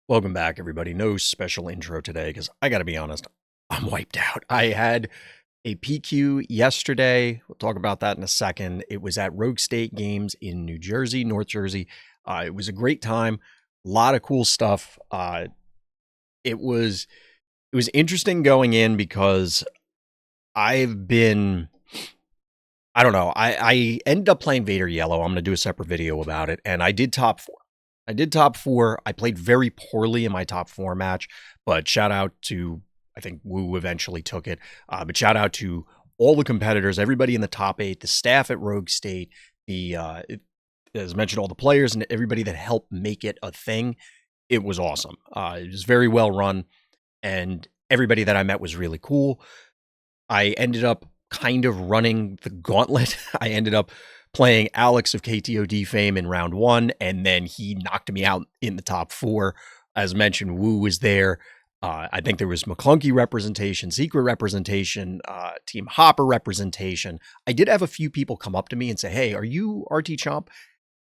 Welcome back, everybody. No special intro today because I got to be honest, I'm wiped out. I had a PQ yesterday. We'll talk about that in a second. It was at Rogue State Games in New Jersey, North Jersey. It was a great time. A lot of cool stuff. It was interesting going in because I've been, I don't know. I ended up playing Vader Yellow. I'm going to do a separate video about it, and I did top four. I played very poorly in my top four match, but shout out to, I think SWU eventually took it. But shout out to all the competitors, everybody in the top 8, the staff at Rogue State, as mentioned, all the players and everybody that helped make it a thing. It was awesome. It was very well run, and everybody that I met was really cool. I ended up kind of running the gauntlet. I ended up playing Alex of KTOD fame in round 1, and then he knocked me out in the top 4. As mentioned, SWU was there. I think there was McClunky representation, Secret representation, Team Hopper representation. I did have a few people come up to me and say, "Hey, are you RT Chomp?"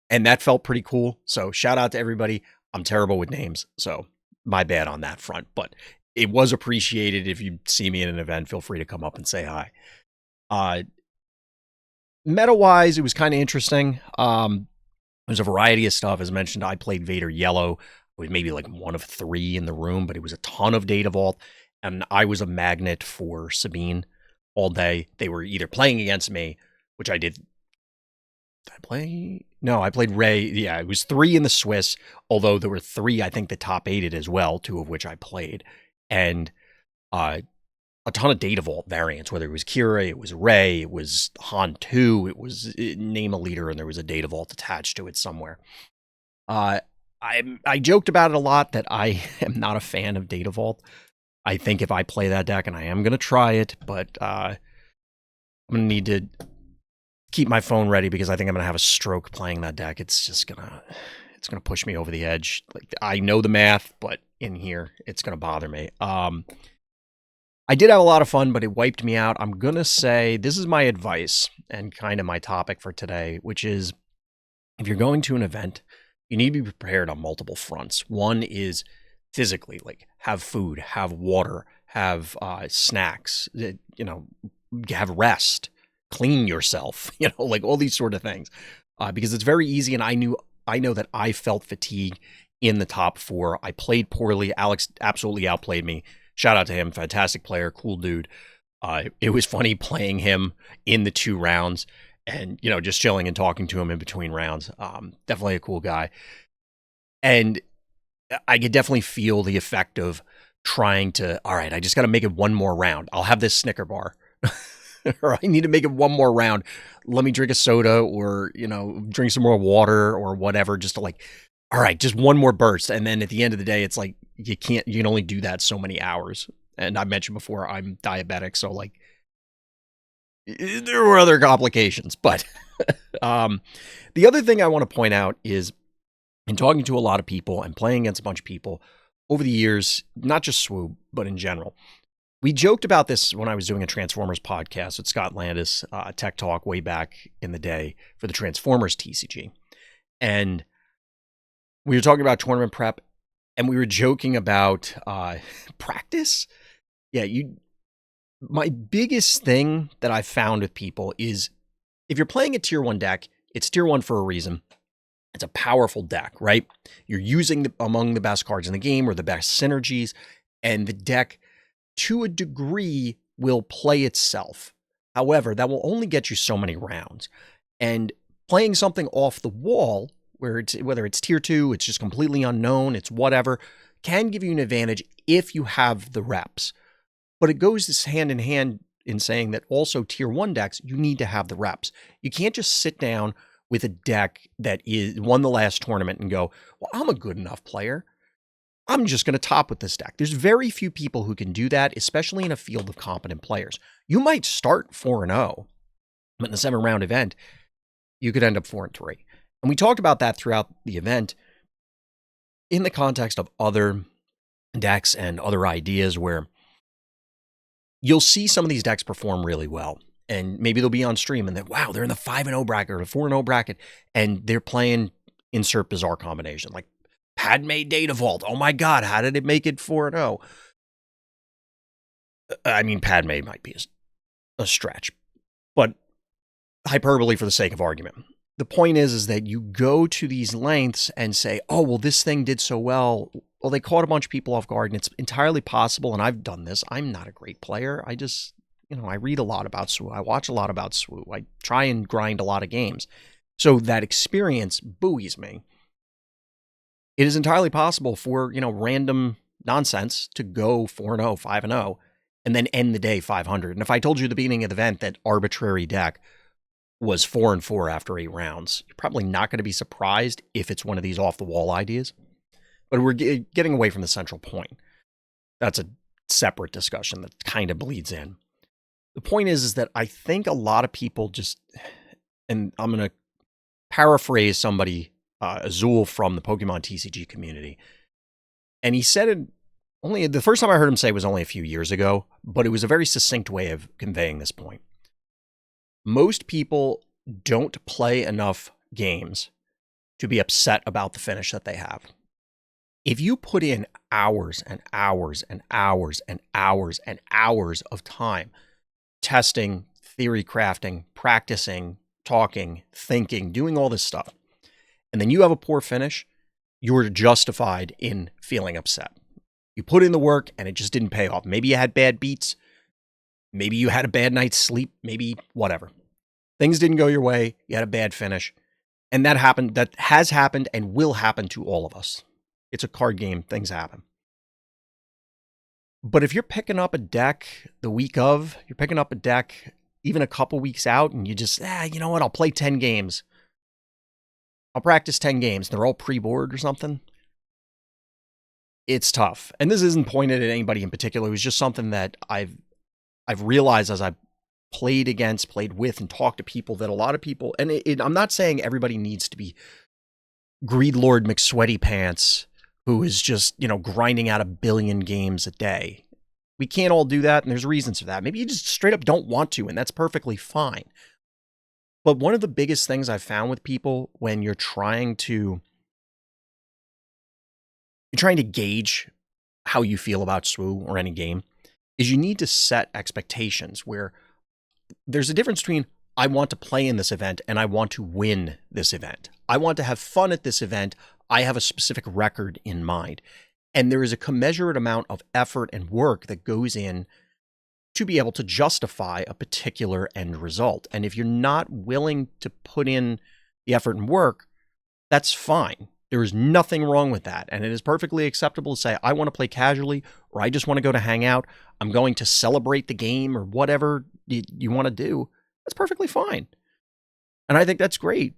And that felt pretty cool. So shout out to everybody. I'm terrible with names, so my bad on that front. But it was appreciated. If you see me in an event, feel free to come up and say hi. Meta-wise, it was kind of interesting. There's a variety of stuff. As mentioned, I played Vader Yellow. I was maybe like one of 3 in the room, but it was a ton of Data Vault, and I was a magnet for Sabine all day. They were either playing against me, which I did. Did I play? No, I played Ray. Yeah, it was 3 in the Swiss, although there were 3, I think, the top 8'd as well, 2 of which I played. And a ton of Data Vault variants, whether it was Kira, it was Ray, it was Han 2, it was name a leader, and there was a Data Vault attached to it somewhere. I joked about it a lot that I am not a fan of Data Vault. I think if I play that deck, and I am going to try it, but I'm going to need to keep my phone ready because I think I'm going to have a stroke playing that deck. It's just going to push me over the edge. Like, I know the math, but in here, it's going to bother me. I did have a lot of fun, but it wiped me out. I'm going to say this is my advice and kind of my topic for today, which is if you're going to an event, you need to be prepared on multiple fronts. One is physically, like have food, have water, have snacks, have rest, clean yourself, like all these sort of things. Because it's very easy, and I know that I felt fatigue in the top 4. I played poorly. Alex absolutely outplayed me. Shout out to him. Fantastic player. Cool dude. It was funny playing him in the 2 rounds and, just chilling and talking to him in between rounds. Definitely a cool guy. And I could definitely feel the effect of trying to, all right, I just got to make it one more round. I'll have this Snicker bar. Or I need to make it one more round. Let me drink a soda or, drink some more water or whatever, just to all right, just one more burst. And then at the end of the day, it's like, you can only do that so many hours. And I mentioned before, I'm diabetic. So there were other complications, but the other thing I want to point out is in talking to a lot of people and playing against a bunch of people over the years, not just SWU, but in general, we joked about this when I was doing a Transformers podcast with Scott Landis, Tech Talk way back in the day for the Transformers TCG. And we were talking about tournament prep, and we were joking about practice. Yeah, my biggest thing that I've found with people is if you're playing a tier 1 deck, it's tier 1 for a reason. It's a powerful deck, right? You're using among the best cards in the game or the best synergies, and the deck, to a degree, will play itself. However, that will only get you so many rounds. And playing something off the wall, whether it's tier 2, it's just completely unknown, it's whatever, can give you an advantage if you have the reps. But it goes this hand in hand in saying that also tier 1 decks, you need to have the reps. You can't just sit down with a deck that won the last tournament and go, well, I'm a good enough player. I'm just going to top with this deck. There's very few people who can do that, especially in a field of competent players. You might start 4-0, but in a 7-round event, you could end up 4-3. And we talked about that throughout the event in the context of other decks and other ideas where you'll see some of these decks perform really well. And maybe they'll be on stream and then, wow, they're in the 5-0 bracket or the 4-0 bracket, and they're playing insert bizarre combination, like Padme Data Vault. Oh my God, how did it make it 4-0? I mean, Padme might be a stretch, but hyperbole for the sake of argument. The point is that you go to these lengths and say, oh, well, this thing did so well. Well, they caught a bunch of people off guard, and it's entirely possible, and I've done this. I'm not a great player. I just, I read a lot about SWU. I watch a lot about SWU. I try and grind a lot of games. So that experience buoys me. It is entirely possible for, random nonsense to go 4-0, 5-0, and then end the day 500. And if I told you at the beginning of the event that arbitrary deck was 4-4 after 8 rounds, you're probably not going to be surprised if it's one of these off-the-wall ideas. But we're getting away from the central point. That's a separate discussion that kind of bleeds in. The point is that I think a lot of people just, and I'm going to paraphrase somebody, Azul from the Pokemon TCG community, and he said it only, the first time I heard him say was only a few years ago, but it was a very succinct way of conveying this point. Most people don't play enough games to be upset about the finish that they have. If you put in hours and hours and hours and hours and hours of time testing, theory crafting, practicing, talking, thinking, doing all this stuff, and then you have a poor finish, you're justified in feeling upset. You put in the work and it just didn't pay off. Maybe you had bad beats. Maybe you had a bad night's sleep. Maybe whatever. Things didn't go your way. You had a bad finish. And that happened. That has happened and will happen to all of us. It's a card game. Things happen. But if you're picking up a deck the week of, you're picking up a deck even a couple weeks out, and you just, you know what? I'll play 10 games. I'll practice 10 games. They're all pre-board or something. It's tough. And this isn't pointed at anybody in particular. It was just something that I've realized as I've played with, and talked to people, that a lot of people, and I'm not saying everybody needs to be Greed Lord McSweaty Pants, who is just, grinding out 1 billion games a day. We can't all do that, and there's reasons for that. Maybe you just straight up don't want to, and that's perfectly fine. But one of the biggest things I've found with people when you're trying to gauge how you feel about SWU or any game is you need to set expectations, where there's a difference between I want to play in this event and I want to win this event. I want to have fun at this event. I have a specific record in mind. And there is a commensurate amount of effort and work that goes in to be able to justify a particular end result. And if you're not willing to put in the effort and work, that's fine. There is nothing wrong with that. And it is perfectly acceptable to say, I want to play casually, or I just want to go to hang out. I'm going to celebrate the game, or whatever you want to do. That's perfectly fine. And I think that's great.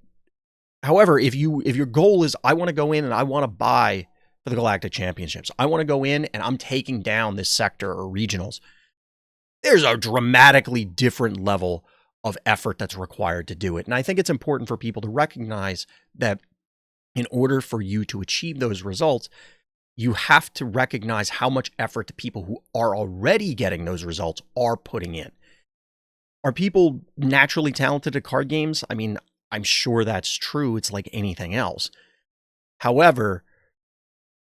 However, if your goal is, I want to go in and I want to buy for the Galactic Championships, I want to go in and I'm taking down this sector or regionals, there's a dramatically different level of effort that's required to do it. And I think it's important for people to recognize that in order for you to achieve those results, you have to recognize how much effort the people who are already getting those results are putting in. Are people naturally talented at card games? I mean, I'm sure that's true. It's like anything else. However,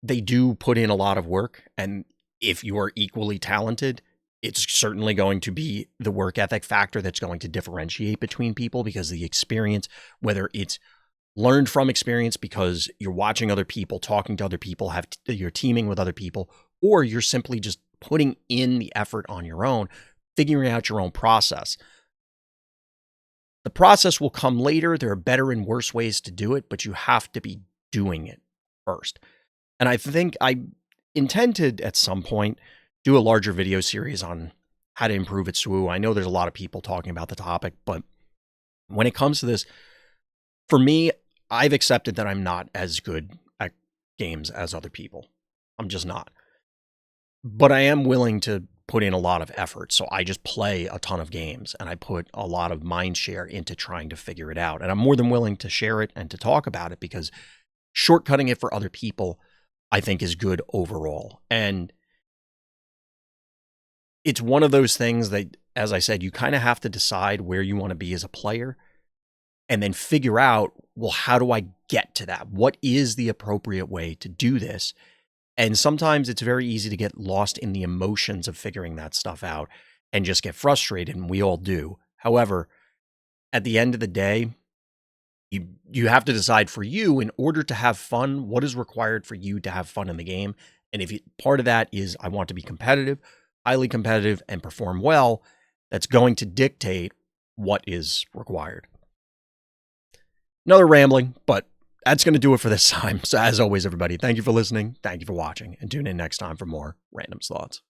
they do put in a lot of work. And if you are equally talented, it's certainly going to be the work ethic factor that's going to differentiate between people, because the experience, whether it's learned from experience because you're watching other people, talking to other people, you're teaming with other people, or you're simply just putting in the effort on your own, figuring out your own process. The process will come later. There are better and worse ways to do it, but you have to be doing it first. And I think I intend to, at some point, do a larger video series on how to improve at SWU. I know there's a lot of people talking about the topic, but when it comes to this, for me, I've accepted that I'm not as good at games as other people. I'm just not. But I am willing to put in a lot of effort. So I just play a ton of games and I put a lot of mind share into trying to figure it out. And I'm more than willing to share it and to talk about it, because shortcutting it for other people, I think, is good overall. And it's one of those things that, as I said, you kind of have to decide where you want to be as a player and then figure out, well, how do I get to that? What is the appropriate way to do this? And sometimes it's very easy to get lost in the emotions of figuring that stuff out and just get frustrated, and we all do. However, at the end of the day, you have to decide for you, in order to have fun, what is required for you to have fun in the game. And if part of that is I want to be competitive, highly competitive, and perform well, that's going to dictate what is required. Another rambling, but that's going to do it for this time. So as always, everybody, thank you for listening. Thank you for watching, and tune in next time for more Random's Thoughts.